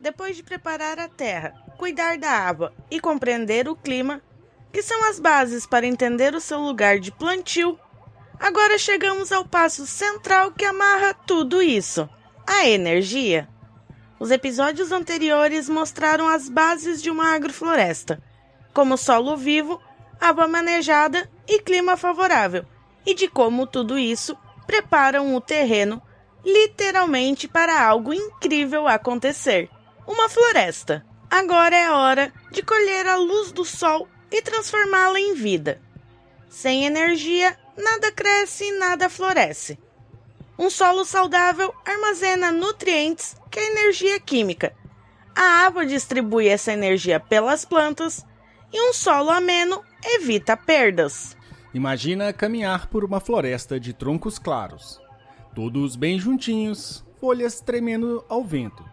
Depois de preparar a terra, cuidar da água e compreender o clima, que são as bases para entender o seu lugar de plantio, agora chegamos ao passo central que amarra tudo isso: a energia. Os episódios anteriores mostraram as bases de uma agrofloresta, como solo vivo, água manejada e clima favorável, e de como tudo isso preparam o terreno literalmente para algo incrível acontecer: uma floresta. Agora é hora de colher a luz do sol e transformá-la em vida. Sem energia, nada cresce e nada floresce. Um solo saudável armazena nutrientes que é energia química. A água distribui essa energia pelas plantas e um solo ameno evita perdas. Imagina caminhar por uma floresta de troncos claros, todos bem juntinhos, folhas tremendo ao vento.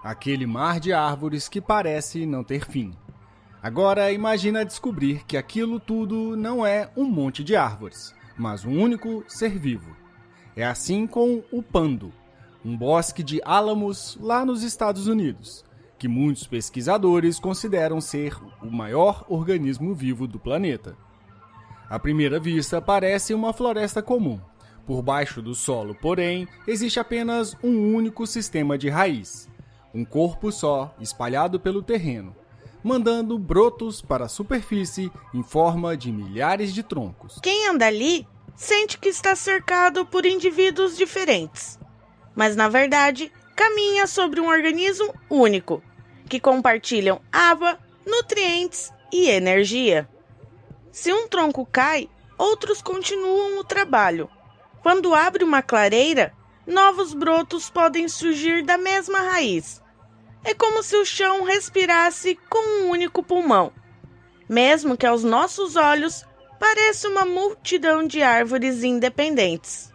Aquele mar de árvores que parece não ter fim. Agora imagina descobrir que aquilo tudo não é um monte de árvores, mas um único ser vivo. É assim com o pando, um bosque de álamos lá nos Estados Unidos, que muitos pesquisadores consideram ser o maior organismo vivo do planeta. À primeira vista parece uma floresta comum. Por baixo do solo, porém, existe apenas um único sistema de raiz, um corpo só espalhado pelo terreno, mandando brotos para a superfície em forma de milhares de troncos. Quem anda ali sente que está cercado por indivíduos diferentes, mas na verdade caminha sobre um organismo único, que compartilham água, nutrientes e energia. Se um tronco cai, outros continuam o trabalho. Quando abre uma clareira, novos brotos podem surgir da mesma raiz. É como se o chão respirasse com um único pulmão, mesmo que aos nossos olhos pareça uma multidão de árvores independentes.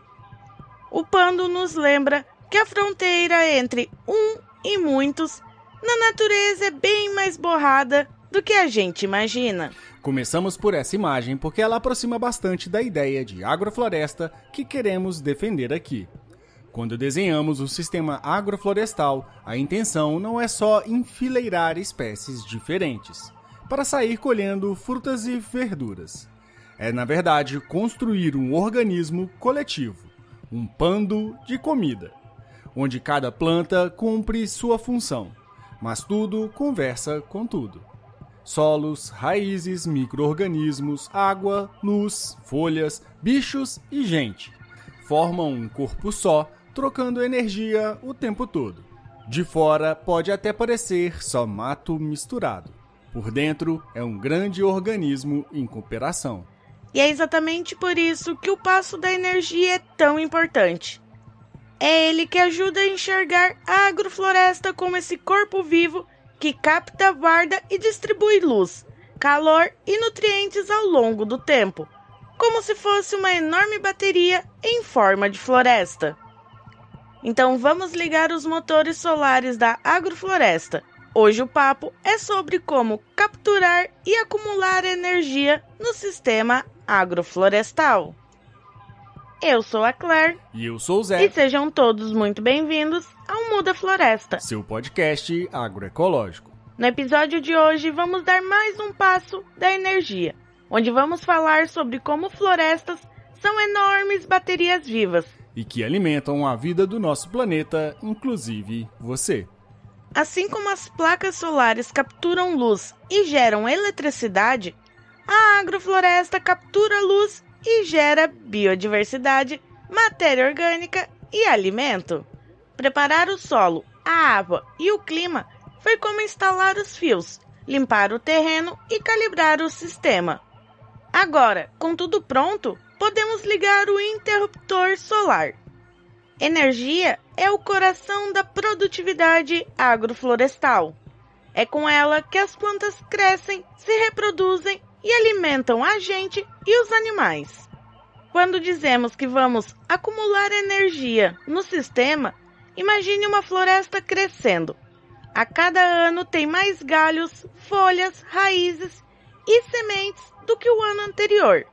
O pando nos lembra que a fronteira entre um e muitos na natureza é bem mais borrada do que a gente imagina. Começamos por essa imagem porque ela aproxima bastante da ideia de agrofloresta que queremos defender aqui. Quando desenhamos o sistema agroflorestal, a intenção não é só enfileirar espécies diferentes, para sair colhendo frutas e verduras. É, na verdade, construir um organismo coletivo, um pando de comida, onde cada planta cumpre sua função, mas tudo conversa com tudo. Solos, raízes, micro-organismos, água, luz, folhas, bichos e gente formam um corpo só, trocando energia o tempo todo. De fora pode até parecer só mato misturado. Por dentro é um grande organismo em cooperação. E é exatamente por isso que o passo da energia é tão importante. É ele que ajuda a enxergar a agrofloresta como esse corpo vivo que capta, guarda e distribui luz, calor e nutrientes ao longo do tempo, como se fosse uma enorme bateria em forma de floresta. Então vamos ligar os motores solares da agrofloresta. Hoje o papo é sobre como capturar e acumular energia no sistema agroflorestal. Eu sou a Claire. E eu sou o Zé. E sejam todos muito bem-vindos ao Muda Floresta, seu podcast agroecológico. No episódio de hoje vamos dar mais um passo da energia, onde vamos falar sobre como florestas são enormes baterias vivas e que alimentam a vida do nosso planeta, inclusive você. Assim como as placas solares capturam luz e geram eletricidade, a agrofloresta captura luz e gera biodiversidade, matéria orgânica e alimento. Preparar o solo, a água e o clima foi como instalar os fios, limpar o terreno e calibrar o sistema. Agora, com tudo pronto, podemos ligar o interruptor solar. Energia é o coração da produtividade agroflorestal. É com ela que as plantas crescem, se reproduzem e alimentam a gente e os animais. Quando dizemos que vamos acumular energia no sistema, imagine uma floresta crescendo. A cada ano tem mais galhos, folhas, raízes e sementes do que o ano anterior.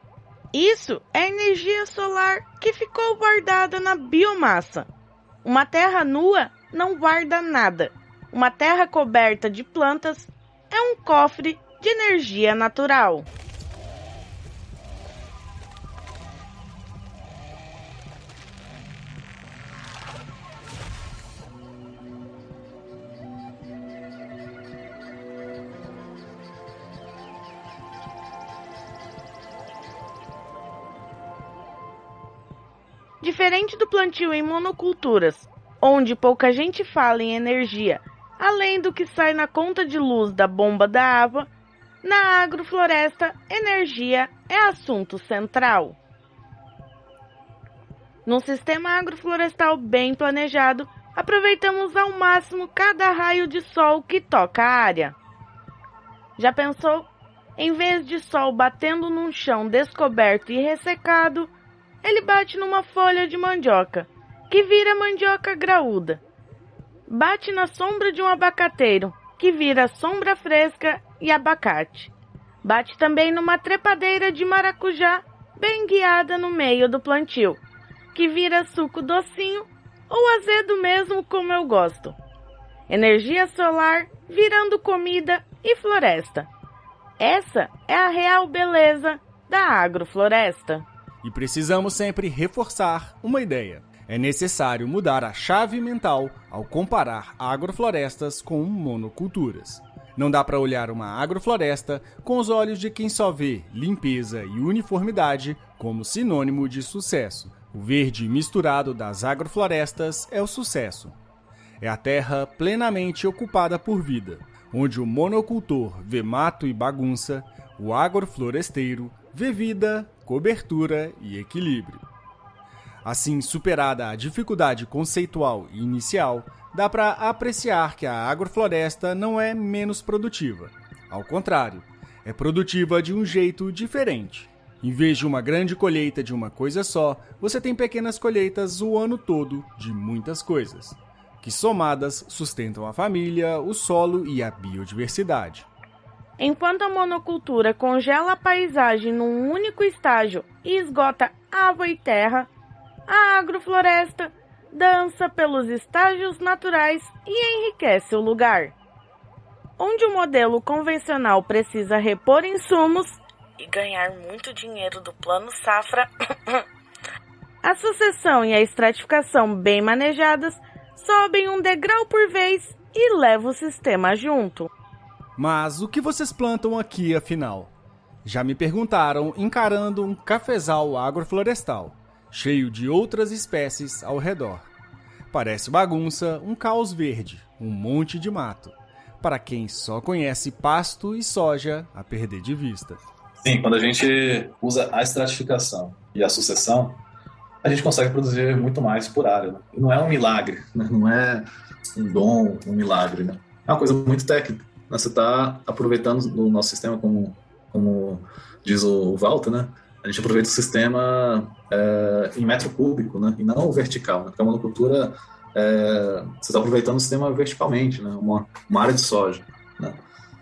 Isso é energia solar que ficou guardada na biomassa. Uma terra nua não guarda nada. Uma terra coberta de plantas é um cofre de energia natural. Diferente do plantio em monoculturas, onde pouca gente fala em energia, além do que sai na conta de luz da bomba da água, na agrofloresta, energia é assunto central. Num sistema agroflorestal bem planejado, aproveitamos ao máximo cada raio de sol que toca a área. Já pensou? Em vez de sol batendo num chão descoberto e ressecado, ele bate numa folha de mandioca, que vira mandioca graúda. Bate na sombra de um abacateiro, que vira sombra fresca e abacate. Bate também numa trepadeira de maracujá, bem guiada no meio do plantio, que vira suco docinho ou azedo mesmo, como eu gosto. Energia solar virando comida e floresta. Essa é a real beleza da agrofloresta. E precisamos sempre reforçar uma ideia. É necessário mudar a chave mental ao comparar agroflorestas com monoculturas. Não dá para olhar uma agrofloresta com os olhos de quem só vê limpeza e uniformidade como sinônimo de sucesso. O verde misturado das agroflorestas é o sucesso. É a terra plenamente ocupada por vida, onde o monocultor vê mato e bagunça, o agrofloresteiro vê vida, cobertura e equilíbrio. Assim, superada a dificuldade conceitual e inicial, dá para apreciar que a agrofloresta não é menos produtiva. Ao contrário, é produtiva de um jeito diferente. Em vez de uma grande colheita de uma coisa só, você tem pequenas colheitas o ano todo de muitas coisas, que somadas sustentam a família, o solo e a biodiversidade. Enquanto a monocultura congela a paisagem num único estágio e esgota água e terra, a agrofloresta dança pelos estágios naturais e enriquece o lugar. Onde o modelo convencional precisa repor insumos e ganhar muito dinheiro do plano safra, a sucessão e a estratificação bem manejadas sobem um degrau por vez e levam o sistema junto. Mas o que vocês plantam aqui, afinal? Já me perguntaram encarando um cafezal agroflorestal, cheio de outras espécies ao redor. Parece bagunça, um caos verde, um monte de mato, para quem só conhece pasto e soja a perder de vista. Sim, quando a gente usa a estratificação e a sucessão, a gente consegue produzir muito mais por área. Né? Não é um milagre, né? Não é um dom, um milagre. Né? É uma coisa muito técnica. Você está aproveitando o nosso sistema, como diz o Walter, né? A gente aproveita o sistema em metro cúbico, né? E não vertical, né? Porque a monocultura, você está aproveitando o sistema verticalmente, né? Uma área de soja. Né?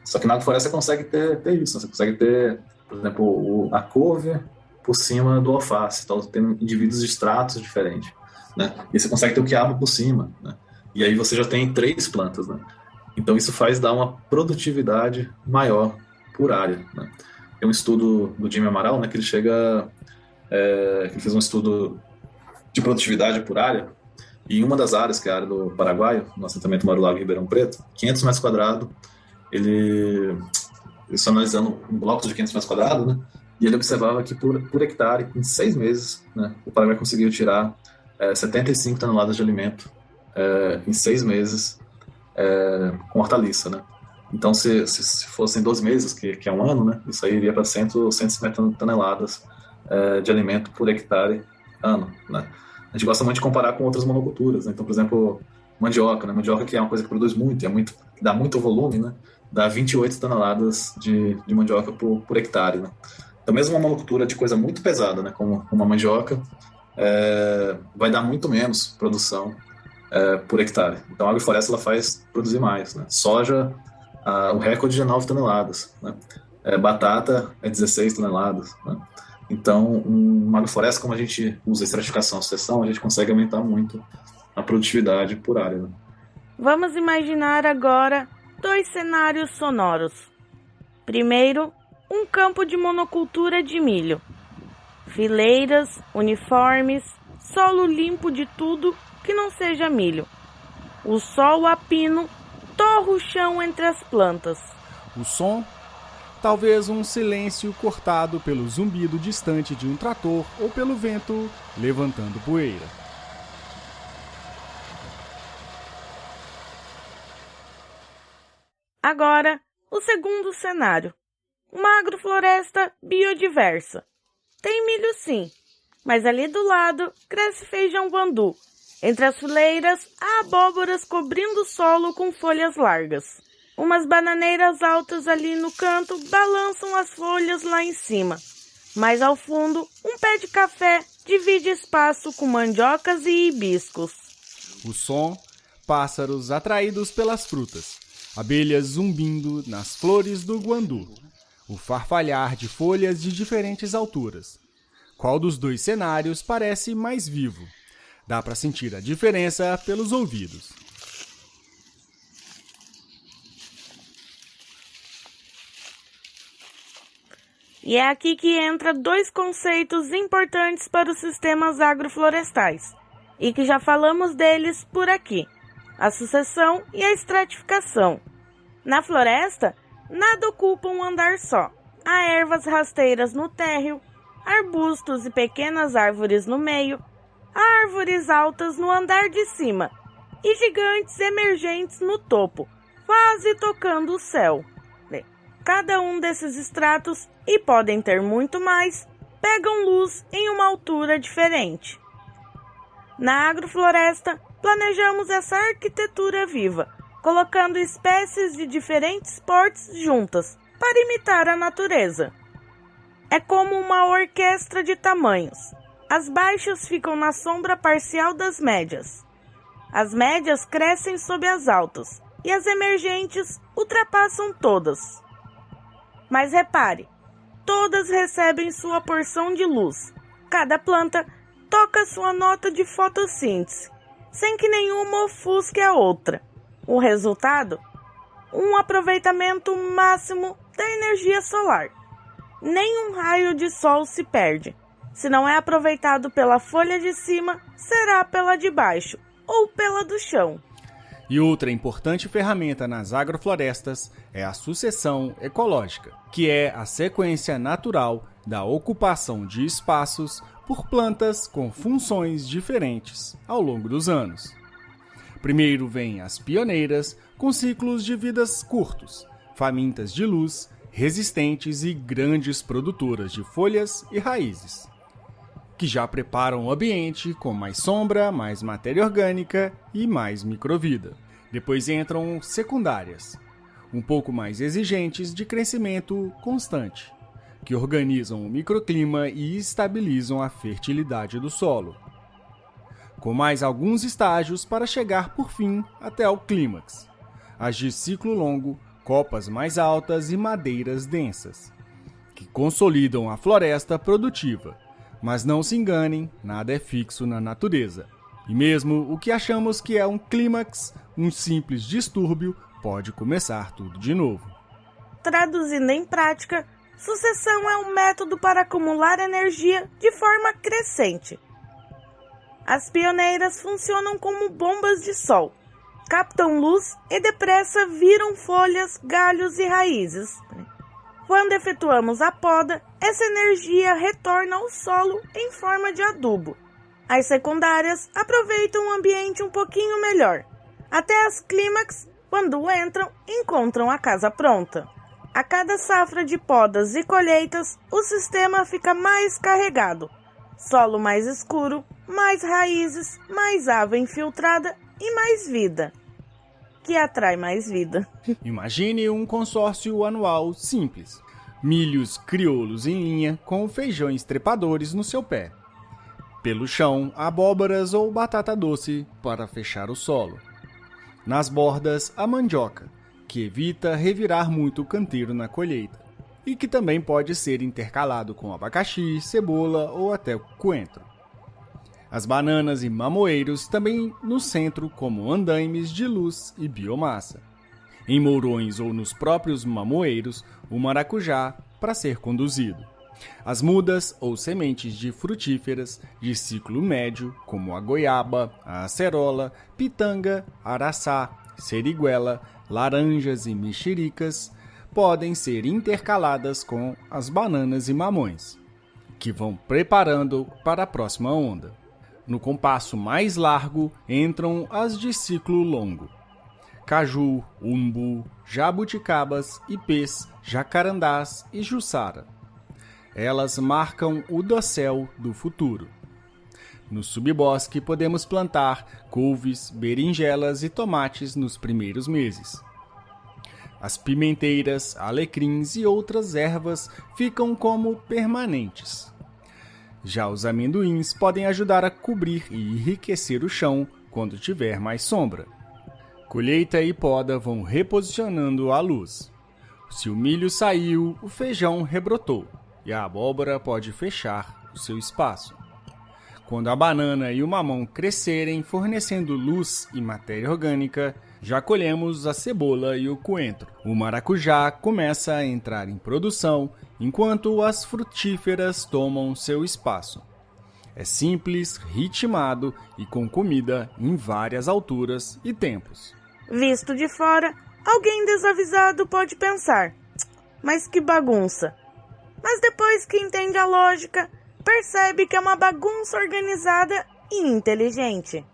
Só que na agrofloresta você consegue ter isso, né? Você consegue ter, por exemplo, a couve por cima do alface, então tem indivíduos de estratos diferentes. Né? E você consegue ter o quiabo por cima, né? E aí você já tem 3 plantas, né? Então isso faz dar uma produtividade maior por área. Né? Tem um estudo do Jimmy Amaral, né, que ele ele fez um estudo de produtividade por área, e em uma das áreas, que é a área do Paraguai, no assentamento Mauro Lago Ribeirão Preto, 500 metros quadrados, ele está analisando um bloco de 500 metros quadrados, né, e ele observava que por hectare, em 6 meses, né, o Paraguai conseguiu tirar 75 toneladas de alimento em 6 meses, com hortaliça, né? Então, se fossem 12 meses, que é um ano, né? Isso aí iria para 150 toneladas de alimento por hectare ano, né? A gente gosta muito de comparar com outras monoculturas, né? Então, por exemplo, mandioca, né? Mandioca, que é uma coisa que produz muito, que dá muito volume, né? Dá 28 toneladas de mandioca por hectare, né? Então, mesmo uma monocultura de coisa muito pesada, né? Como uma mandioca, vai dar muito menos produção por hectare. Então a agrofloresta ela faz produzir mais, né? Soja, o recorde é 9 toneladas, né? Batata é 16 toneladas, né? Então uma agrofloresta, como a gente usa a estratificação, a sucessão, a gente consegue aumentar muito a produtividade por área, né? Vamos imaginar agora 2 cenários sonoros. Primeiro, um campo de monocultura de milho. Fileiras, uniformes, solo limpo de tudo que não seja milho. O sol a pino torra o chão entre as plantas. O som? Talvez um silêncio cortado pelo zumbido distante de um trator ou pelo vento levantando poeira. Agora, o segundo cenário. Uma agrofloresta biodiversa. Tem milho sim, mas ali do lado cresce feijão guandu. Entre as fileiras, há abóboras cobrindo o solo com folhas largas. Umas bananeiras altas ali no canto balançam as folhas lá em cima. Mais ao fundo, um pé de café divide espaço com mandiocas e hibiscos. O som, pássaros atraídos pelas frutas, abelhas zumbindo nas flores do guandu, o farfalhar de folhas de diferentes alturas. Qual dos 2 cenários parece mais vivo? Dá para sentir a diferença pelos ouvidos. E é aqui que entra 2 conceitos importantes para os sistemas agroflorestais, e que já falamos deles por aqui: a sucessão e a estratificação. Na floresta, nada ocupa um andar só. Há ervas rasteiras no térreo, arbustos e pequenas árvores no meio, árvores altas no andar de cima e gigantes emergentes no topo, quase tocando o céu. Cada um desses estratos, e podem ter muito mais, pegam luz em uma altura diferente. Na agrofloresta, planejamos essa arquitetura viva, colocando espécies de diferentes portes juntas, para imitar a natureza. É como uma orquestra de tamanhos. As baixas ficam na sombra parcial das médias. As médias crescem sob as altas, e as emergentes ultrapassam todas. Mas repare, todas recebem sua porção de luz. Cada planta toca sua nota de fotossíntese, sem que nenhuma ofusque a outra. O resultado? Um aproveitamento máximo da energia solar. Nenhum raio de sol se perde. Se não é aproveitado pela folha de cima, será pela de baixo ou pela do chão. E outra importante ferramenta nas agroflorestas é a sucessão ecológica, que é a sequência natural da ocupação de espaços por plantas com funções diferentes ao longo dos anos. Primeiro vêm as pioneiras, com ciclos de vidas curtos, famintas de luz, resistentes e grandes produtoras de folhas e raízes, que já preparam o ambiente com mais sombra, mais matéria orgânica e mais microvida. Depois entram secundárias, um pouco mais exigentes de crescimento constante, que organizam o microclima e estabilizam a fertilidade do solo, com mais alguns estágios para chegar por fim até o clímax, as de ciclo longo, copas mais altas e madeiras densas, que consolidam a floresta produtiva. Mas não se enganem, nada é fixo na natureza. E mesmo o que achamos que é um clímax, um simples distúrbio, pode começar tudo de novo. Traduzindo em prática, sucessão é um método para acumular energia de forma crescente. As pioneiras funcionam como bombas de sol, captam luz e depressa viram folhas, galhos e raízes. Quando efetuamos a poda, essa energia retorna ao solo em forma de adubo. As secundárias aproveitam o ambiente um pouquinho melhor. Até as clímax, quando entram, encontram a casa pronta. A cada safra de podas e colheitas, o sistema fica mais carregado. Solo mais escuro, mais raízes, mais água infiltrada e mais vida, que atrai mais vida. Imagine um consórcio anual simples. Milhos crioulos em linha com feijões trepadores no seu pé. Pelo chão, abóboras ou batata doce para fechar o solo. Nas bordas, a mandioca, que evita revirar muito o canteiro na colheita, e que também pode ser intercalado com abacaxi, cebola ou até coentro. As bananas e mamoeiros também no centro como andaimes de luz e biomassa. Em mourões ou nos próprios mamoeiros, o maracujá para ser conduzido. As mudas ou sementes de frutíferas de ciclo médio, como a goiaba, a acerola, pitanga, araçá, seriguela, laranjas e mexericas, podem ser intercaladas com as bananas e mamões, que vão preparando para a próxima onda. No compasso mais largo entram as de ciclo longo. Caju, umbu, jabuticabas, ipês, jacarandás e jussara. Elas marcam o dossel do futuro. No subbosque podemos plantar couves, berinjelas e tomates nos primeiros meses. As pimenteiras, alecrins e outras ervas ficam como permanentes. Já os amendoins podem ajudar a cobrir e enriquecer o chão quando tiver mais sombra. Colheita e poda vão reposicionando a luz. Se o milho saiu, o feijão rebrotou e a abóbora pode fechar o seu espaço. Quando a banana e o mamão crescerem fornecendo luz e matéria orgânica, já colhemos a cebola e o coentro. O maracujá começa a entrar em produção, enquanto as frutíferas tomam seu espaço. É simples, ritmado e com comida em várias alturas e tempos. Visto de fora, alguém desavisado pode pensar: mas que bagunça! Mas depois que entende a lógica, percebe que é uma bagunça organizada e inteligente.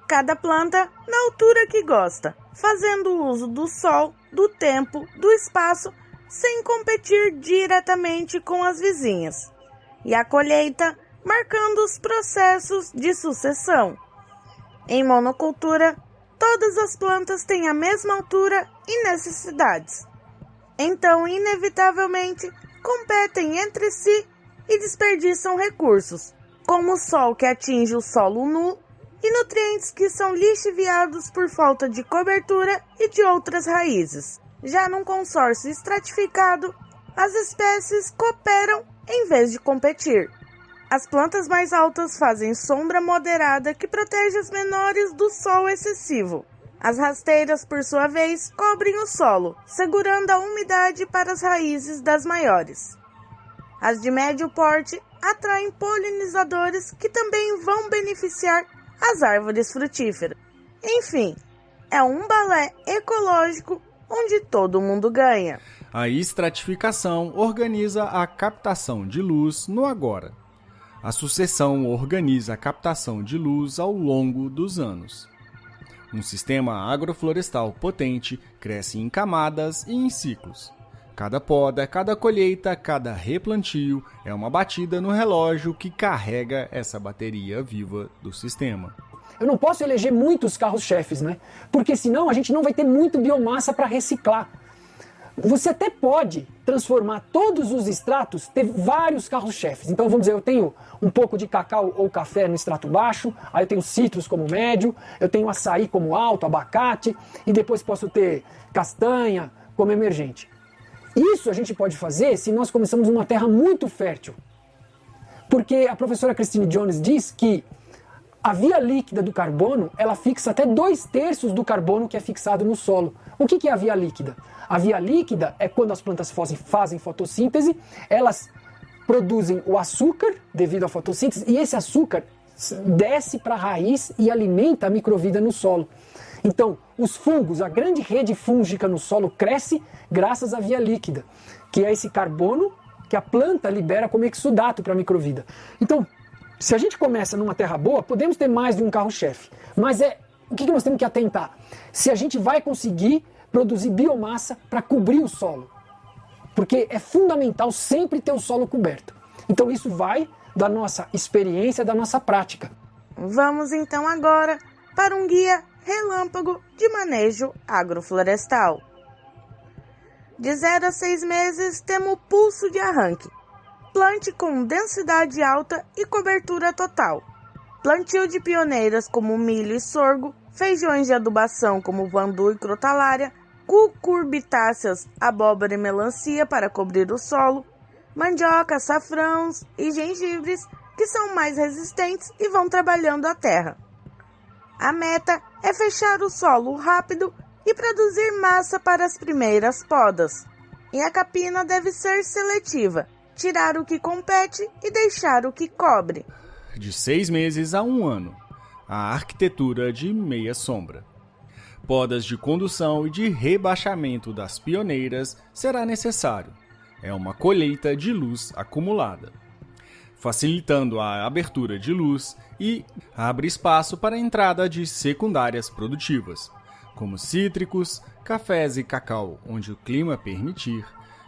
Cada planta na altura que gosta, fazendo uso do sol, do tempo, do espaço, sem competir diretamente com as vizinhas. E a colheita marcando os processos de sucessão. Em monocultura, todas as plantas têm a mesma altura e necessidades. Então, inevitavelmente, competem entre si e desperdiçam recursos, como o sol que atinge o solo nu e nutrientes que são lixiviados por falta de cobertura e de outras raízes. Já num consórcio estratificado, as espécies cooperam em vez de competir. As plantas mais altas fazem sombra moderada que protege as menores do sol excessivo. As rasteiras, por sua vez, cobrem o solo, segurando a umidade para as raízes das maiores. As de médio porte atraem polinizadores que também vão beneficiar as árvores frutíferas. Enfim, é um balé ecológico onde todo mundo ganha. A estratificação organiza a captação de luz no agora. A sucessão organiza a captação de luz ao longo dos anos. Um sistema agroflorestal potente cresce em camadas e em ciclos. Cada poda, cada colheita, cada replantio é uma batida no relógio que carrega essa bateria viva do sistema. Eu não posso eleger muitos carros-chefes, né? Porque senão a gente não vai ter muito biomassa para reciclar. Você até pode transformar todos os extratos, ter vários carros-chefes. Então vamos dizer, eu tenho um pouco de cacau ou café no extrato baixo, aí eu tenho citros como médio, eu tenho açaí como alto, abacate, e depois posso ter castanha como emergente. Isso a gente pode fazer se nós começamos uma terra muito fértil. Porque a professora Christine Jones diz que a via líquida do carbono, ela fixa até 2/3 do carbono que é fixado no solo. O que é a via líquida? A via líquida é quando as plantas fazem fotossíntese, elas produzem o açúcar devido à fotossíntese, e esse açúcar desce para a raiz e alimenta a microvida no solo. Então, os fungos, a grande rede fúngica no solo cresce graças à via líquida, que é esse carbono que a planta libera como exudato para a microvida. Então, se a gente começa numa terra boa, podemos ter mais de um carro-chefe. Mas o que nós temos que atentar? Se a gente vai conseguir produzir biomassa para cobrir o solo. Porque é fundamental sempre ter o solo coberto. Então isso vai da nossa experiência, da nossa prática. Vamos então agora para um guia relâmpago de manejo agroflorestal. De 0 a 6 meses temos o pulso de arranque. Plante com densidade alta e cobertura total. Plantio de pioneiras como milho e sorgo, feijões de adubação como vandu e crotalária, cucurbitáceas, abóbora e melancia para cobrir o solo, mandioca, açafrãos e gengibres que são mais resistentes e vão trabalhando a terra. A meta é fechar o solo rápido e produzir massa para as primeiras podas. E a capina deve ser seletiva, tirar o que compete e deixar o que cobre. De 6 meses a 1 ano. A arquitetura de meia sombra. Podas de condução e de rebaixamento das pioneiras será necessário. É uma colheita de luz acumulada, facilitando a abertura de luz e abre espaço para a entrada de secundárias produtivas, como cítricos, cafés e cacau, onde o clima permitir,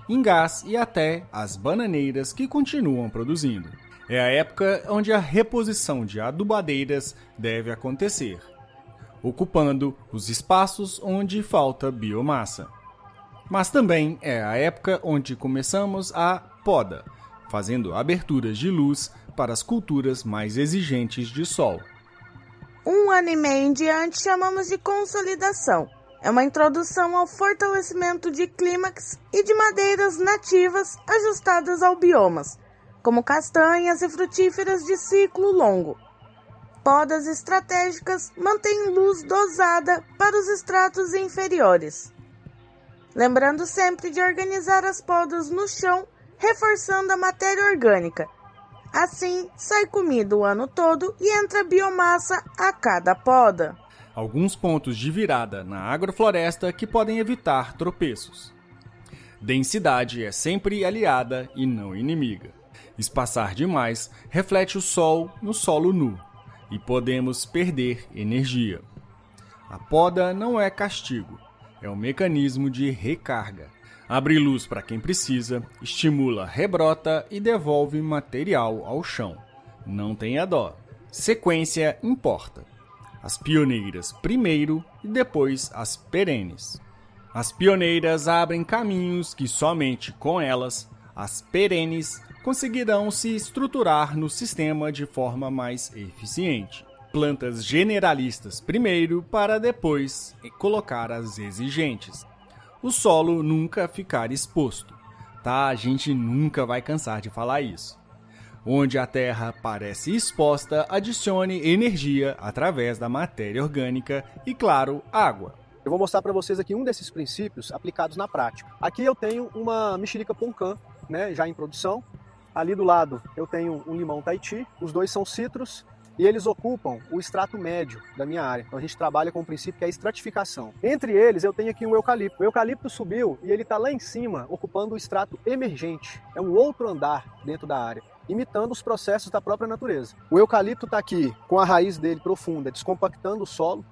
engás e até as bananeiras que continuam produzindo. É a época onde a reposição de adubadeiras deve acontecer, ocupando os espaços onde falta biomassa. Mas também é a época onde começamos a poda, fazendo aberturas de luz para as culturas mais exigentes de sol. 1 ano e meio em diante chamamos de consolidação. É uma introdução ao fortalecimento de clímax e de madeiras nativas ajustadas ao biomas, como castanhas e frutíferas de ciclo longo. Podas estratégicas mantêm luz dosada para os estratos inferiores. Lembrando sempre de organizar as podas no chão, reforçando a matéria orgânica. Assim, sai comida o ano todo e entra biomassa a cada poda. Alguns pontos de virada na agrofloresta que podem evitar tropeços. Densidade é sempre aliada e não inimiga. Espaçar demais reflete o sol no solo nu e podemos perder energia. A poda não é castigo, é um mecanismo de recarga. Abre luz para quem precisa, estimula, rebrota e devolve material ao chão. Não tenha dó. Sequência importa. As pioneiras primeiro e depois as perenes. As pioneiras abrem caminhos que somente com elas, as perenes, conseguirão se estruturar no sistema de forma mais eficiente. Plantas generalistas primeiro para depois colocar as exigentes. O solo nunca ficar exposto, tá? A gente nunca vai cansar de falar isso. Onde a terra parece exposta, adicione energia através da matéria orgânica e, claro, água. Eu vou mostrar para vocês aqui um desses princípios aplicados na prática. Aqui eu tenho uma mexerica poncã, né, já em produção. Ali do lado eu tenho um limão Tahiti, os dois são citros e eles ocupam o extrato médio da minha área. Então a gente trabalha com um princípio que é a estratificação. Entre eles eu tenho aqui um eucalipto. O eucalipto subiu e ele está lá em cima ocupando o extrato emergente. É um outro andar dentro da área, imitando os processos da própria natureza. O eucalipto está aqui com a raiz dele profunda, descompactando o solo,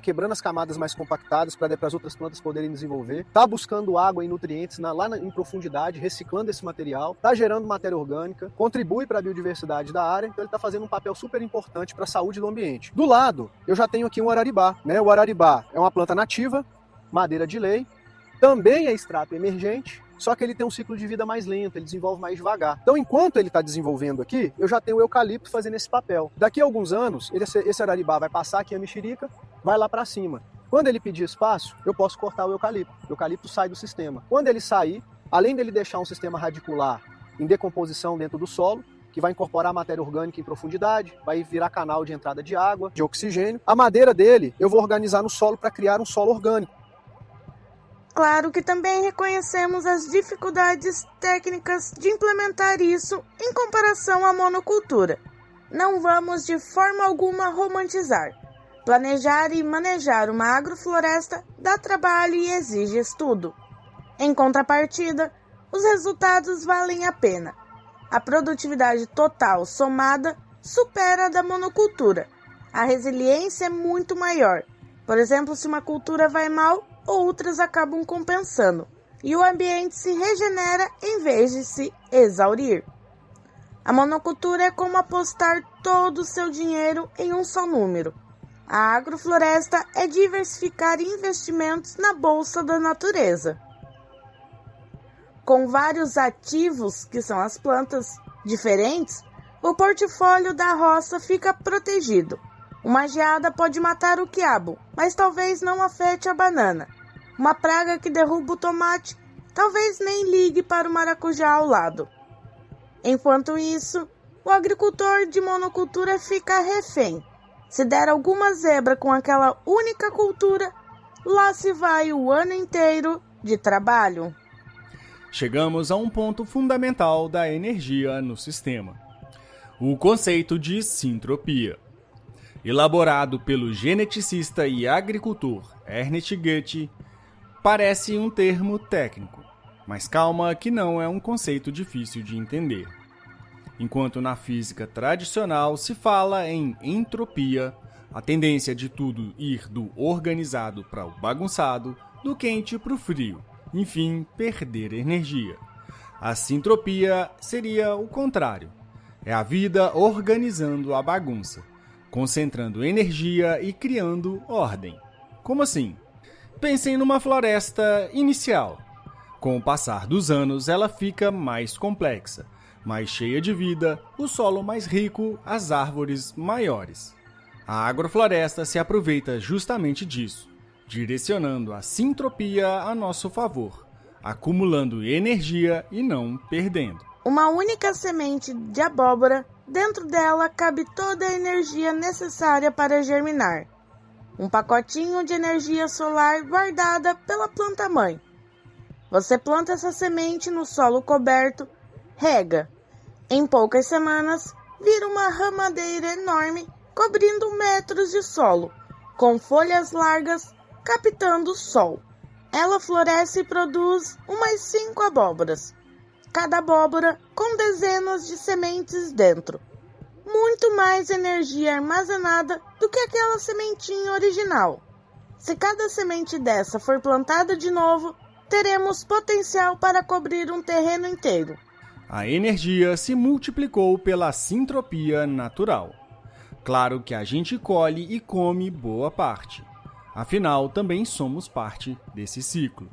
quebrando as camadas mais compactadas para as outras plantas poderem desenvolver. Está buscando água e nutrientes em profundidade, reciclando esse material, está gerando matéria orgânica, contribui para a biodiversidade da área, então ele está fazendo um papel super importante para a saúde do ambiente. Do lado, eu já tenho aqui um araribá. O araribá é uma planta nativa, madeira de lei, também é extrato emergente, só que ele tem um ciclo de vida mais lento, ele desenvolve mais devagar. Então, enquanto ele está desenvolvendo aqui, eu já tenho o eucalipto fazendo esse papel. Daqui a alguns anos, esse araribá vai passar aqui a mexerica, vai lá para cima. Quando ele pedir espaço, eu posso cortar o eucalipto. O eucalipto sai do sistema. Quando ele sair, além dele deixar um sistema radicular em decomposição dentro do solo, que vai incorporar matéria orgânica em profundidade, vai virar canal de entrada de água, de oxigênio, a madeira dele eu vou organizar no solo para criar um solo orgânico. Claro que também reconhecemos as dificuldades técnicas de implementar isso em comparação à monocultura. Não vamos de forma alguma romantizar. Planejar e manejar uma agrofloresta dá trabalho e exige estudo. Em contrapartida, os resultados valem a pena. A produtividade total somada supera a da monocultura. A resiliência é muito maior. Por exemplo, se uma cultura vai mal, outras acabam compensando e o ambiente se regenera em vez de se exaurir. A monocultura é como apostar todo o seu dinheiro em um só número. A agrofloresta é diversificar investimentos na bolsa da natureza. Com vários ativos, que são as plantas diferentes, o portfólio da roça fica protegido. Uma geada pode matar o quiabo, mas talvez não afete a banana. Uma praga que derruba o tomate, talvez nem ligue para o maracujá ao lado. Enquanto isso, o agricultor de monocultura fica refém. Se der alguma zebra com aquela única cultura, lá se vai o ano inteiro de trabalho. Chegamos a um ponto fundamental da energia no sistema: o conceito de sintropia. Elaborado pelo geneticista e agricultor Ernest Goethe, parece um termo técnico, mas calma que não é um conceito difícil de entender. Enquanto na física tradicional se fala em entropia, a tendência de tudo ir do organizado para o bagunçado, do quente para o frio, enfim, perder energia. A sintropia seria o contrário. É a vida organizando a bagunça, concentrando energia e criando ordem. Como assim? Pensem numa floresta inicial. Com o passar dos anos, ela fica mais complexa, mais cheia de vida, o solo mais rico, as árvores maiores. A agrofloresta se aproveita justamente disso, direcionando a sintropia a nosso favor, acumulando energia e não perdendo. Uma única semente de abóbora, dentro dela cabe toda a energia necessária para germinar. Um pacotinho de energia solar guardada pela planta-mãe. Você planta essa semente no solo coberto, rega. Em poucas semanas, vira uma ramadeira enorme, cobrindo metros de solo, com folhas largas, captando o sol. Ela floresce e produz umas 5 abóboras. Cada abóbora com dezenas de sementes dentro. Muito mais energia armazenada do que aquela sementinha original. Se cada semente dessa for plantada de novo, teremos potencial para cobrir um terreno inteiro. A energia se multiplicou pela sintropia natural. Claro que a gente colhe e come boa parte. Afinal, também somos parte desse ciclo.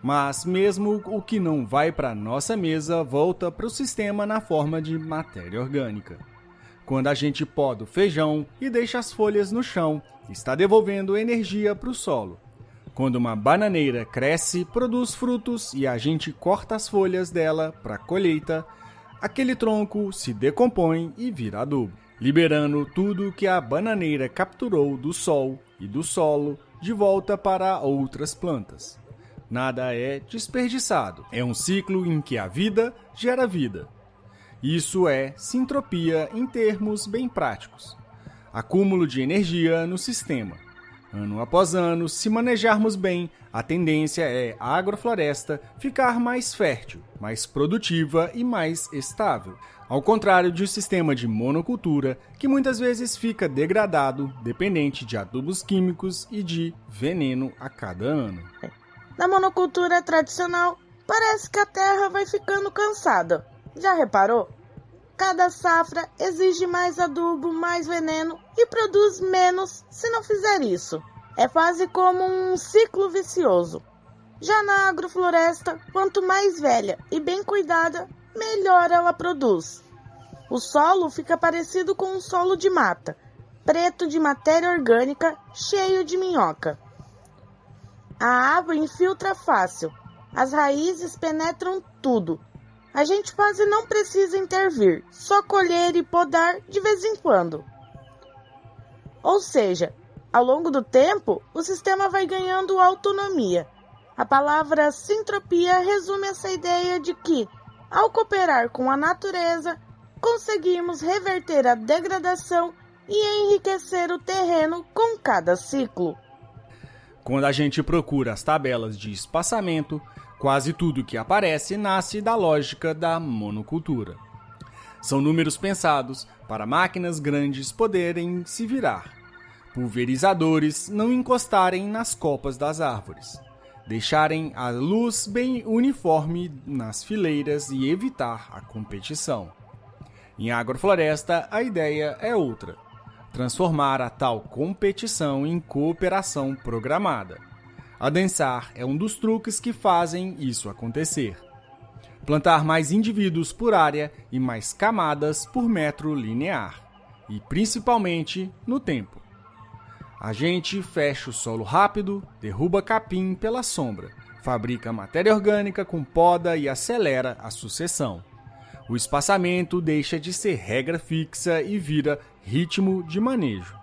Mas mesmo o que não vai para nossa mesa volta para o sistema na forma de matéria orgânica. Quando a gente poda o feijão e deixa as folhas no chão, está devolvendo energia para o solo. Quando uma bananeira cresce, produz frutos e a gente corta as folhas dela para colheita, aquele tronco se decompõe e vira adubo, liberando tudo que a bananeira capturou do sol e do solo de volta para outras plantas. Nada é desperdiçado. É um ciclo em que a vida gera vida. Isso é sintropia em termos bem práticos. Acúmulo de energia no sistema. Ano após ano, se manejarmos bem, a tendência é a agrofloresta ficar mais fértil, mais produtiva e mais estável. Ao contrário de um sistema de monocultura, que muitas vezes fica degradado, dependente de adubos químicos e de veneno a cada ano. Na monocultura tradicional, parece que a terra vai ficando cansada. Já reparou? Cada safra exige mais adubo, mais veneno e produz menos se não fizer isso. É quase como um ciclo vicioso. Já na agrofloresta, quanto mais velha e bem cuidada, melhor ela produz. O solo fica parecido com um solo de mata, preto de matéria orgânica, cheio de minhoca. A água infiltra fácil, as raízes penetram tudo. A gente quase não precisa intervir, só colher e podar de vez em quando. Ou seja, ao longo do tempo, o sistema vai ganhando autonomia. A palavra sintropia resume essa ideia de que, ao cooperar com a natureza, conseguimos reverter a degradação e enriquecer o terreno com cada ciclo. Quando a gente procura as tabelas de espaçamento, quase tudo que aparece nasce da lógica da monocultura. São números pensados para máquinas grandes poderem se virar, pulverizadores não encostarem nas copas das árvores, deixarem a luz bem uniforme nas fileiras e evitar a competição. Em agrofloresta, a ideia é outra: transformar a tal competição em cooperação programada. Adensar é um dos truques que fazem isso acontecer. Plantar mais indivíduos por área e mais camadas por metro linear, e principalmente no tempo. A gente fecha o solo rápido, derruba capim pela sombra, fabrica matéria orgânica com poda e acelera a sucessão. O espaçamento deixa de ser regra fixa e vira ritmo de manejo.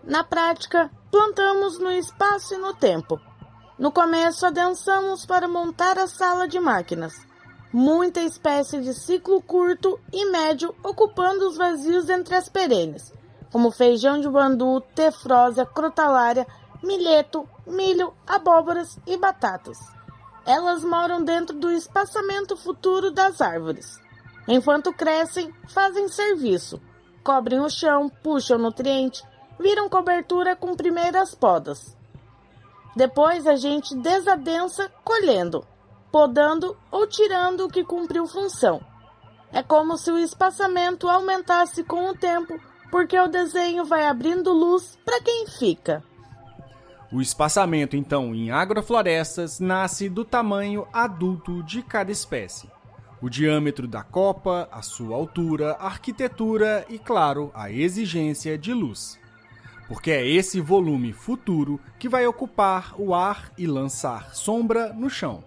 Na prática, plantamos no espaço e no tempo. No começo, adensamos para montar a sala de máquinas. Muita espécie de ciclo curto e médio ocupando os vazios entre as perenes, como feijão de bandu, tefrósia, crotalária, milheto, milho, abóboras e batatas. Elas moram dentro do espaçamento futuro das árvores. Enquanto crescem, fazem serviço, cobrem o chão, puxam nutriente, viram cobertura com primeiras podas. Depois a gente desadensa colhendo, podando ou tirando o que cumpriu função. É como se o espaçamento aumentasse com o tempo, porque o desenho vai abrindo luz para quem fica. O espaçamento, então, em agroflorestas nasce do tamanho adulto de cada espécie. O diâmetro da copa, a sua altura, a arquitetura e, claro, a exigência de luz. Porque é esse volume futuro que vai ocupar o ar e lançar sombra no chão.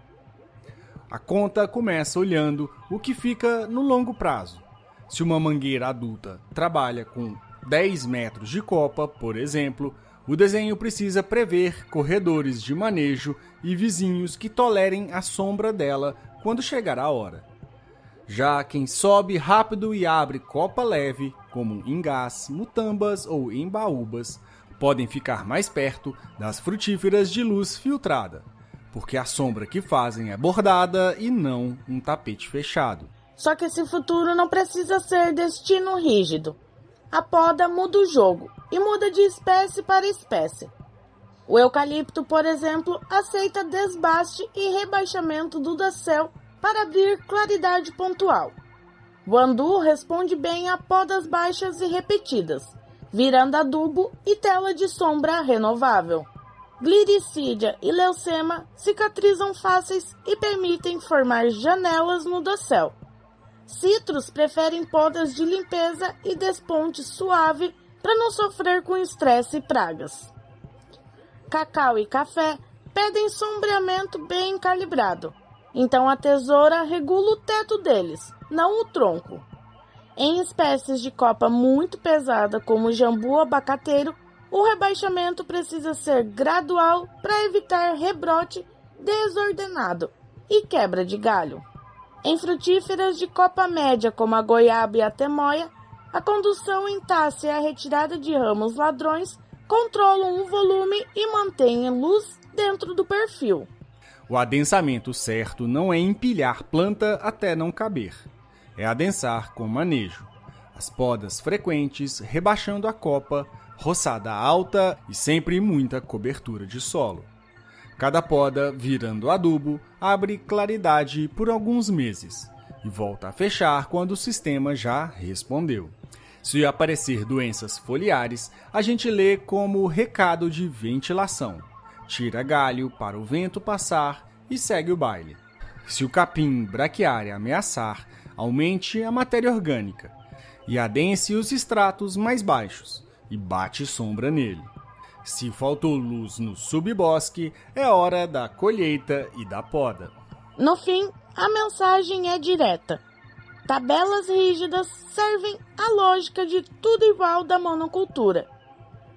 A conta começa olhando o que fica no longo prazo. Se uma mangueira adulta trabalha com 10 metros de copa, por exemplo, o desenho precisa prever corredores de manejo e vizinhos que tolerem a sombra dela quando chegar a hora. Já quem sobe rápido e abre copa leve, como ingás, mutambas ou embaúbas, podem ficar mais perto das frutíferas de luz filtrada, porque a sombra que fazem é bordada e não um tapete fechado. Só que esse futuro não precisa ser destino rígido. A poda muda o jogo e muda de espécie para espécie. O eucalipto, por exemplo, aceita desbaste e rebaixamento do dossel para abrir claridade pontual. O andu responde bem a podas baixas e repetidas, virando adubo e tela de sombra renovável. Gliricídia e leucema cicatrizam fáceis e permitem formar janelas no dossel. Citros preferem podas de limpeza e desponte suave para não sofrer com estresse e pragas. Cacau e café pedem sombreamento bem calibrado, então a tesoura regula o teto deles, não o tronco. Em espécies de copa muito pesada, como o jambu abacateiro, o rebaixamento precisa ser gradual para evitar rebrote desordenado e quebra de galho. Em frutíferas de copa média, como a goiaba e a temoia, a condução em taça e a retirada de ramos ladrões controlam o volume e mantêm luz dentro do perfil. O adensamento certo não é empilhar planta até não caber. É adensar com manejo. As podas frequentes, rebaixando a copa, roçada alta e sempre muita cobertura de solo. Cada poda, virando adubo, abre claridade por alguns meses e volta a fechar quando o sistema já respondeu. Se aparecer doenças foliares, a gente lê como recado de ventilação. Tira galho para o vento passar e segue o baile. Se o capim braquiária ameaçar, aumente a matéria orgânica e adense os estratos mais baixos e bate sombra nele. Se faltou luz no subbosque, é hora da colheita e da poda. No fim, a mensagem é direta. Tabelas rígidas servem à lógica de tudo igual da monocultura.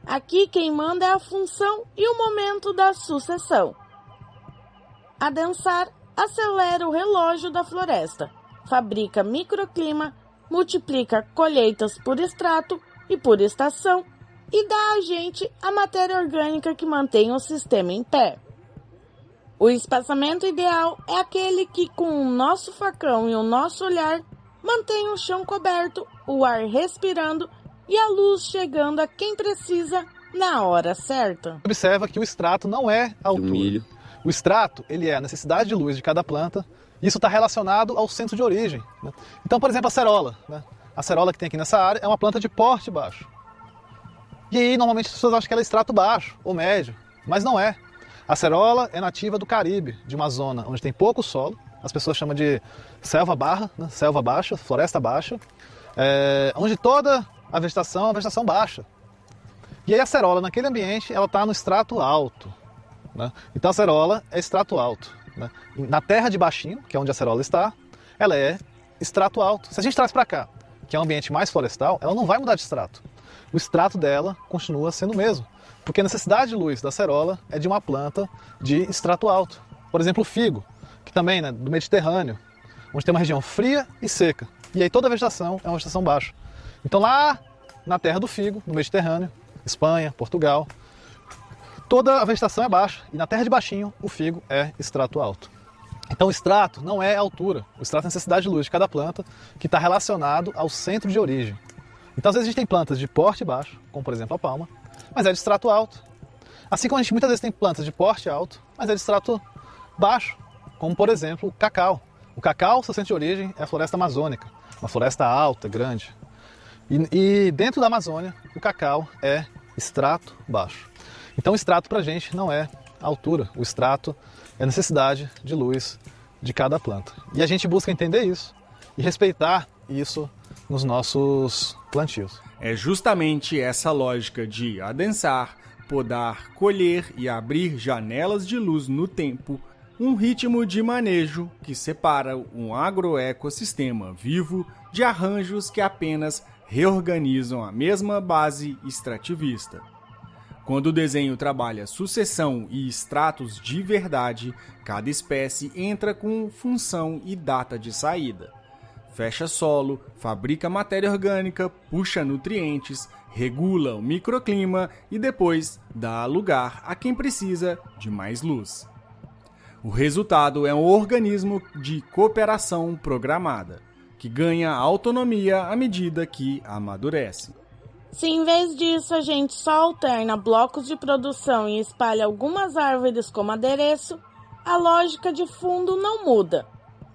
Aqui quem manda é a função e o momento da sucessão. Adensar acelera o relógio da floresta, fabrica microclima, multiplica colheitas por extrato e por estação, e dá a gente a matéria orgânica que mantém o sistema em pé. O espaçamento ideal é aquele que, com o nosso facão e o nosso olhar, mantém o chão coberto, o ar respirando e a luz chegando a quem precisa na hora certa. Observa que o extrato não é a altura. O extrato, ele é a necessidade de luz de cada planta. Isso está relacionado ao centro de origem, né? Então, por exemplo, a acerola, né? A acerola que tem aqui nessa área é uma planta de porte baixo. E aí, normalmente, as pessoas acham que ela é extrato baixo ou médio, mas não é. A acerola é nativa do Caribe, de uma zona onde tem pouco solo. As pessoas chamam de selva barra, né? Selva baixa, floresta baixa, onde toda a vegetação é uma vegetação baixa. E aí a acerola, naquele ambiente, ela está no extrato alto, né? Então a acerola é extrato alto, né? Na terra de baixinho, que é onde a acerola está, ela é extrato alto. Se a gente traz para cá, que é um ambiente mais florestal, ela não vai mudar de extrato. O extrato dela continua sendo o mesmo, porque a necessidade de luz da acerola é de uma planta de extrato alto. Por exemplo, o figo, que também, né, do Mediterrâneo, onde tem uma região fria e seca. E aí toda a vegetação é uma vegetação baixa. Então lá na terra do figo, no Mediterrâneo, Espanha, Portugal, toda a vegetação é baixa. E na terra de baixinho, o figo é extrato alto. Então o extrato não é a altura. O extrato é a necessidade de luz de cada planta, que está relacionado ao centro de origem. Então às vezes a gente tem plantas de porte baixo, como por exemplo a palma, mas é de extrato alto. Assim como a gente muitas vezes tem plantas de porte alto, mas é de extrato baixo, como por exemplo o cacau. O cacau, seu centro de origem, é a floresta amazônica, uma floresta alta, grande. E dentro da Amazônia, o cacau é extrato baixo. Então o extrato para a gente não é a altura, o extrato é a necessidade de luz de cada planta. E a gente busca entender isso e respeitar isso nos nossos plantios. É justamente essa lógica de adensar, podar, colher e abrir janelas de luz no tempo, um ritmo de manejo que separa um agroecossistema vivo de arranjos que apenas reorganizam a mesma base extrativista. Quando o desenho trabalha sucessão e extratos de verdade, cada espécie entra com função e data de saída. Fecha solo, fabrica matéria orgânica, puxa nutrientes, regula o microclima e depois dá lugar a quem precisa de mais luz. O resultado é um organismo de cooperação programada, que ganha autonomia à medida que amadurece. Se em vez disso a gente só alterna blocos de produção e espalha algumas árvores como adereço, a lógica de fundo não muda.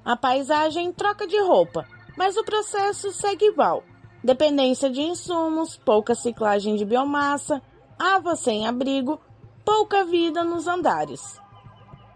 A paisagem troca de roupa, mas o processo segue igual. Dependência de insumos, pouca ciclagem de biomassa, ava sem abrigo, pouca vida nos andares.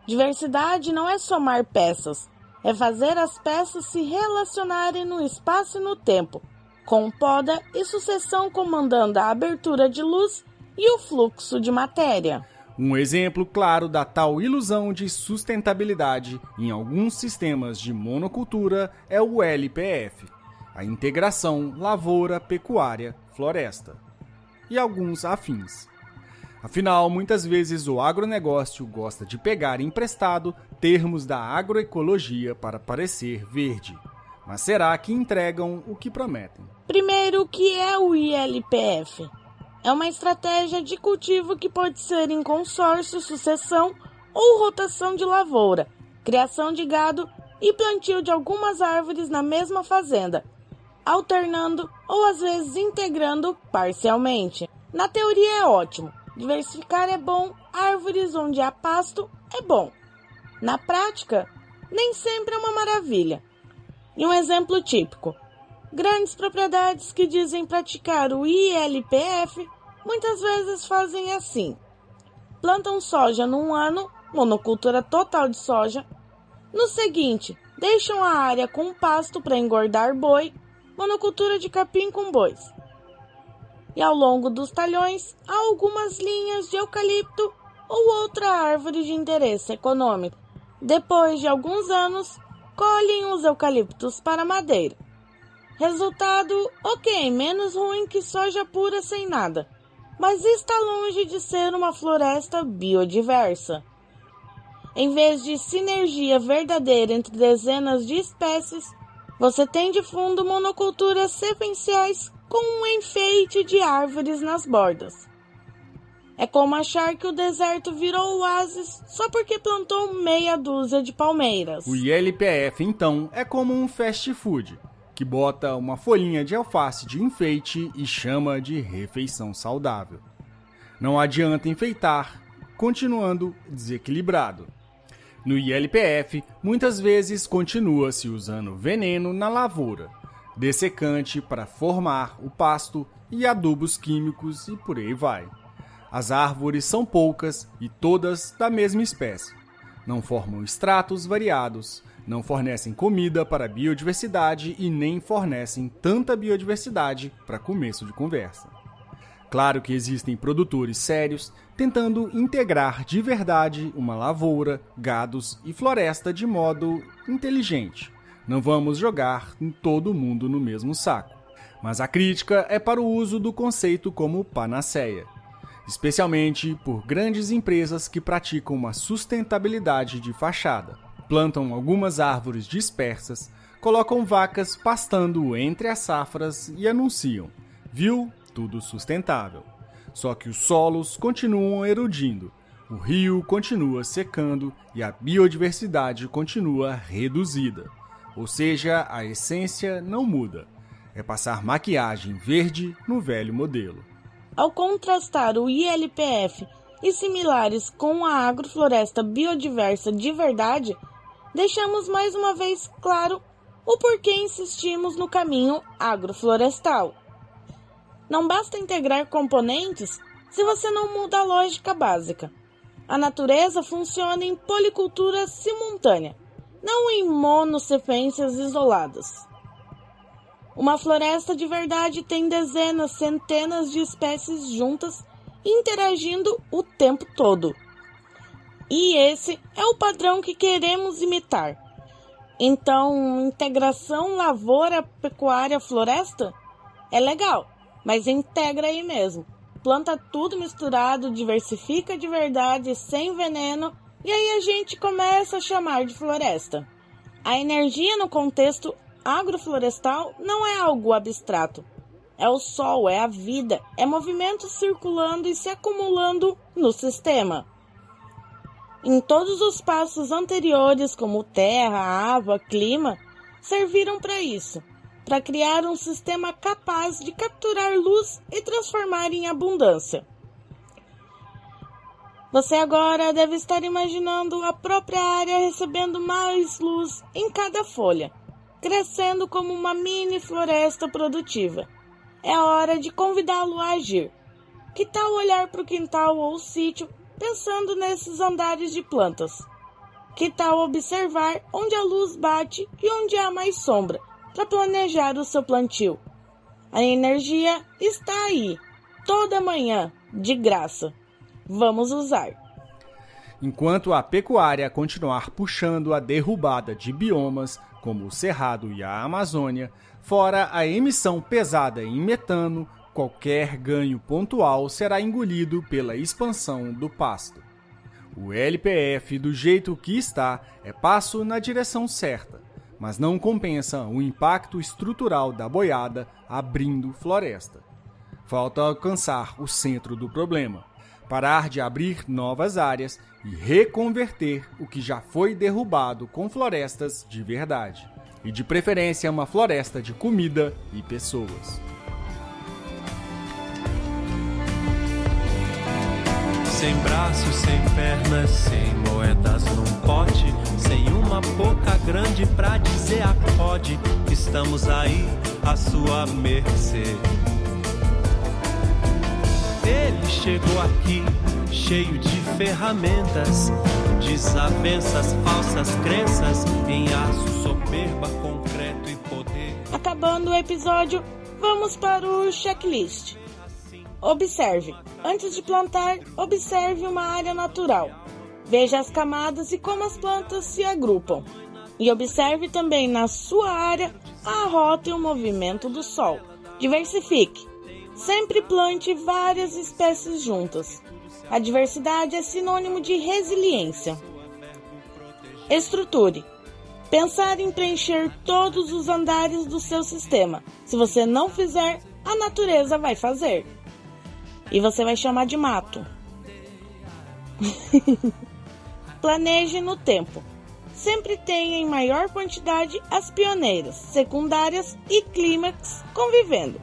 Diversidade não é somar peças, é fazer as peças se relacionarem no espaço e no tempo, com poda e sucessão comandando a abertura de luz e o fluxo de matéria. Um exemplo claro da tal ilusão de sustentabilidade em alguns sistemas de monocultura é o LPF, a integração lavoura-pecuária-floresta, e alguns afins. Afinal, muitas vezes o agronegócio gosta de pegar emprestado termos da agroecologia para parecer verde. Mas será que entregam o que prometem? Primeiro, o que é o ILPF? É uma estratégia de cultivo que pode ser em consórcio, sucessão ou rotação de lavoura, criação de gado e plantio de algumas árvores na mesma fazenda, alternando ou às vezes integrando parcialmente. Na teoria é ótimo, diversificar é bom, árvores onde há pasto é bom. Na prática, nem sempre é uma maravilha. E um exemplo típico: grandes propriedades que dizem praticar o ILPF muitas vezes fazem assim: plantam soja num ano, monocultura total de soja. No seguinte, deixam a área com pasto para engordar boi, monocultura de capim com bois. E ao longo dos talhões há algumas linhas de eucalipto ou outra árvore de interesse econômico. Depois de alguns anos, colhem os eucaliptos para madeira. Resultado, ok, menos ruim que soja pura sem nada, mas está longe de ser uma floresta biodiversa. Em vez de sinergia verdadeira entre dezenas de espécies, você tem de fundo monoculturas sequenciais com um enfeite de árvores nas bordas. É como achar que o deserto virou oásis só porque plantou meia dúzia de palmeiras. O ILPF, então, é como um fast food, que bota uma folhinha de alface de enfeite e chama de refeição saudável. Não adianta enfeitar, continuando desequilibrado. No ILPF, muitas vezes continua-se usando veneno na lavoura, dessecante para formar o pasto e adubos químicos e por aí vai. As árvores são poucas e todas da mesma espécie. Não formam estratos variados, não fornecem comida para a biodiversidade e nem fornecem tanta biodiversidade para começo de conversa. Claro que existem produtores sérios tentando integrar de verdade uma lavoura, gados e floresta de modo inteligente, Não vamos jogar todo mundo no mesmo saco. Mas a crítica é para o uso do conceito como panaceia, especialmente por grandes empresas que praticam uma sustentabilidade de fachada. Plantam algumas árvores dispersas, colocam vacas pastando entre as safras e anunciam: viu? Tudo sustentável. Só que os solos continuam erodindo, o rio continua secando e a biodiversidade continua reduzida. Ou seja, a essência não muda. É passar maquiagem verde no velho modelo. Ao contrastar o ILPF e similares com a agrofloresta biodiversa de verdade, deixamos mais uma vez claro o porquê insistimos no caminho agroflorestal. Não basta integrar componentes se você não muda a lógica básica. A natureza funciona em policultura simultânea, não em monossequências isoladas. Uma floresta de verdade tem dezenas, centenas de espécies juntas interagindo o tempo todo. E esse é o padrão que queremos imitar. Então, integração lavoura-pecuária-floresta é legal, mas integra aí mesmo. Planta tudo misturado, diversifica de verdade, sem veneno, e aí a gente começa a chamar de floresta. A energia no contexto agroflorestal não é algo abstrato. É o sol, é a vida, é movimento circulando e se acumulando no sistema. Em todos os passos anteriores, como terra, água, clima, serviram para isso, para criar um sistema capaz de capturar luz e transformar em abundância. Você agora deve estar imaginando a própria área recebendo mais luz em cada folha, crescendo como uma mini floresta produtiva. É hora de convidá-lo a agir. Que tal olhar para o quintal ou o sítio pensando nesses andares de plantas? Que tal observar onde a luz bate e onde há mais sombra para planejar o seu plantio? A energia está aí, toda manhã, de graça. Vamos usar. Enquanto a pecuária continuar puxando a derrubada de biomas, como o Cerrado e a Amazônia, fora a emissão pesada em metano, qualquer ganho pontual será engolido pela expansão do pasto. O LPF, do jeito que está, é passo na direção certa, mas não compensa o impacto estrutural da boiada abrindo floresta. Falta alcançar o centro do problema, parar de abrir novas áreas e reconverter o que já foi derrubado com florestas de verdade. E de preferência uma floresta de comida e pessoas. Sem braços, sem pernas, sem moedas num pote, sem uma boca grande pra dizer acode, estamos aí à sua mercê. Ele chegou aqui cheio de ferramentas, desavenças, falsas crenças, em aço, soberba, concreto e poder. Acabando o episódio, vamos para o checklist. Observe. Antes de plantar, observe uma área natural. Veja as camadas e como as plantas se agrupam. E observe também na sua área a rota e o movimento do sol. Diversifique. Sempre plante várias espécies juntas. A diversidade é sinônimo de resiliência. Estruture. Pensar em preencher todos os andares do seu sistema. Se você não fizer, a natureza vai fazer. E você vai chamar de mato. Planeje no tempo. Sempre tenha em maior quantidade as pioneiras, secundárias e clímax convivendo.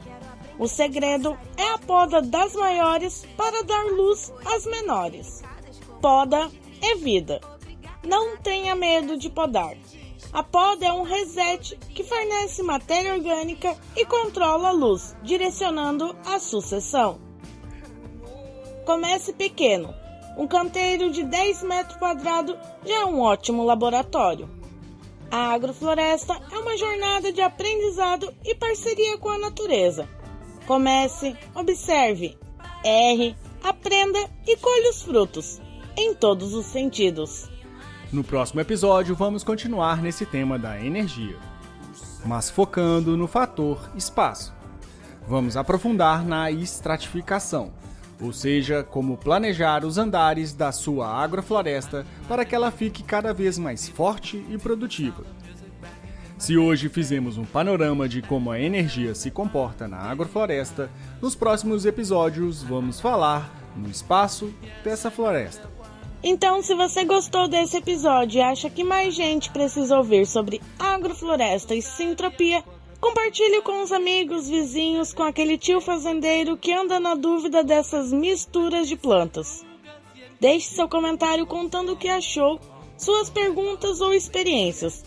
O segredo é a poda das maiores para dar luz às menores. Poda é vida. Não tenha medo de podar. A poda é um reset que fornece matéria orgânica e controla a luz, direcionando a sucessão. Comece pequeno. Um canteiro de 10 metros quadrados já é um ótimo laboratório. A agrofloresta é uma jornada de aprendizado e parceria com a natureza. Comece, observe, erre, aprenda e colhe os frutos, em todos os sentidos. No próximo episódio, vamos continuar nesse tema da energia. mas focando no fator espaço. Vamos aprofundar na estratificação, ou seja, como planejar os andares da sua agrofloresta para que ela fique cada vez mais forte e produtiva. Se hoje fizemos um panorama de como a energia se comporta na agrofloresta, nos próximos episódios vamos falar no espaço dessa floresta. Então, se você gostou desse episódio e acha que mais gente precisa ouvir sobre agrofloresta e sintropia, compartilhe com os amigos, vizinhos, com aquele tio fazendeiro que anda na dúvida dessas misturas de plantas. Deixe seu comentário contando o que achou, suas perguntas ou experiências.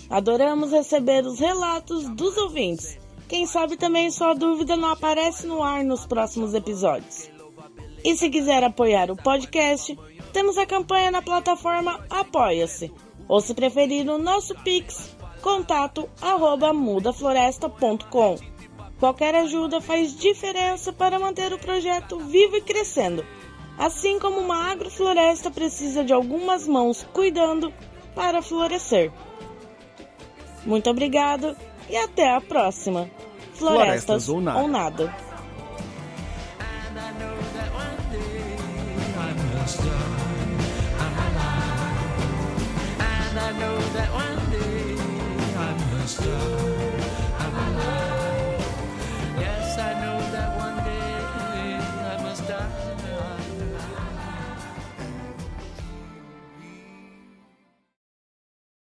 Adoramos receber os relatos dos ouvintes. Quem sabe também sua dúvida não aparece no ar nos próximos episódios. E se quiser apoiar o podcast, temos a campanha na plataforma Apoia-se. Ou se preferir o nosso Pix, contato@mudafloresta.com. Qualquer ajuda faz diferença para manter o projeto vivo e crescendo. Assim como uma agrofloresta precisa de algumas mãos cuidando para florescer. Muito obrigado e até a próxima. Florestas ou nada. Stop.